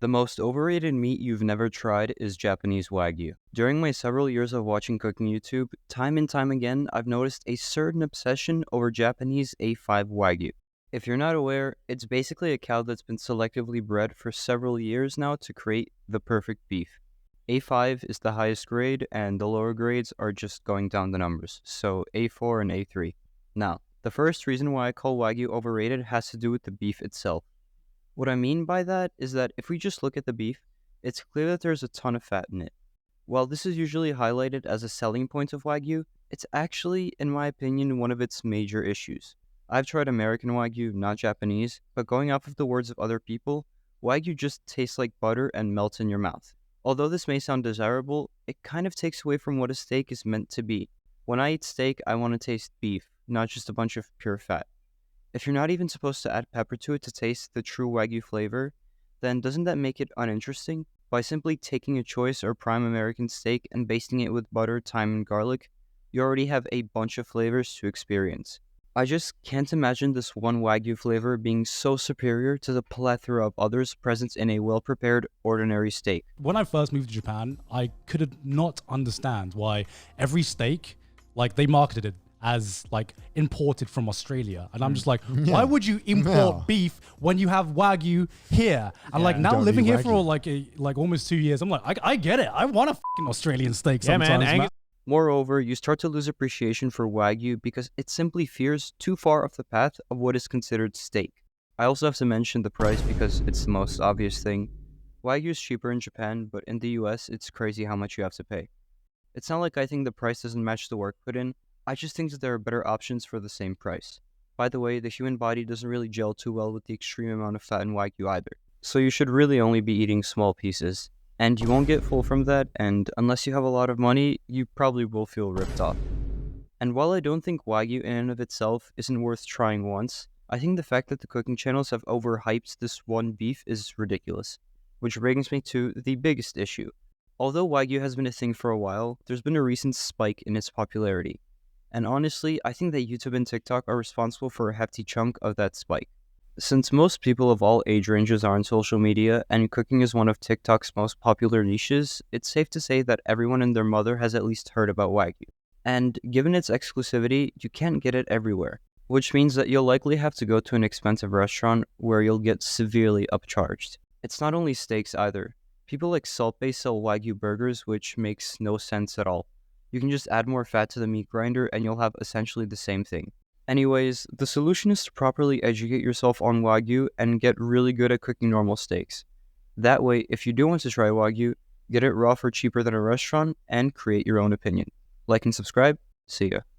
The most overrated meat you've never tried is Japanese Wagyu. During my several years of watching cooking YouTube, time and time again, I've noticed a certain obsession over Japanese A5 Wagyu. If you're not aware, it's basically a cow that's been selectively bred for several years now to create the perfect beef. A5 is the highest grade, and the lower grades are just going down the numbers, so A4 and A3. Now, the first reason why I call Wagyu overrated has to do with the beef itself. What I mean by that is that if we just look at the beef, it's clear that there's a ton of fat in it. While this is usually highlighted as a selling point of Wagyu, it's actually, in my opinion, one of its major issues. I've tried American Wagyu, not Japanese, but going off of the words of other people, Wagyu just tastes like butter and melts in your mouth. Although this may sound desirable, it kind of takes away from what a steak is meant to be. When I eat steak, I want to taste beef, not just a bunch of pure fat. If you're not even supposed to add pepper to it to taste the true Wagyu flavor, then doesn't that make it uninteresting? By simply taking a choice or prime American steak and basting it with butter, thyme, and garlic, you already have a bunch of flavors to experience. I just can't imagine this one Wagyu flavor being so superior to the plethora of others present in a well-prepared ordinary steak. When I first moved to Japan, I could not understand why every steak, like they marketed it as like imported from Australia. And I'm just like, why would you import beef when you have Wagyu here? And like now living here for like almost 2 years, I'm like, I get it. I want a fucking Australian steak sometimes, man. Moreover, you start to lose appreciation for Wagyu because it simply veers too far off the path of what is considered steak. I also have to mention the price because it's the most obvious thing. Wagyu is cheaper in Japan, but in the US, it's crazy how much you have to pay. It's not like I think the price doesn't match the work put in. I just think that there are better options for the same price. By the way, the human body doesn't really gel too well with the extreme amount of fat in Wagyu either. So you should really only be eating small pieces. And you won't get full from that, and unless you have a lot of money, you probably will feel ripped off. And while I don't think Wagyu in and of itself isn't worth trying once, I think the fact that the cooking channels have overhyped this one beef is ridiculous. Which brings me to the biggest issue. Although Wagyu has been a thing for a while, there's been a recent spike in its popularity. And honestly, I think that YouTube and TikTok are responsible for a hefty chunk of that spike. Since most people of all age ranges are on social media, and cooking is one of TikTok's most popular niches, it's safe to say that everyone and their mother has at least heard about Wagyu. And given its exclusivity, you can't get it everywhere, which means that you'll likely have to go to an expensive restaurant where you'll get severely upcharged. It's not only steaks either. People like Salt Bae sell Wagyu burgers, which makes no sense at all. You can just add more fat to the meat grinder and you'll have essentially the same thing. Anyways, the solution is to properly educate yourself on Wagyu and get really good at cooking normal steaks. That way, if you do want to try Wagyu, get it raw for cheaper than a restaurant and create your own opinion. Like and subscribe. See ya.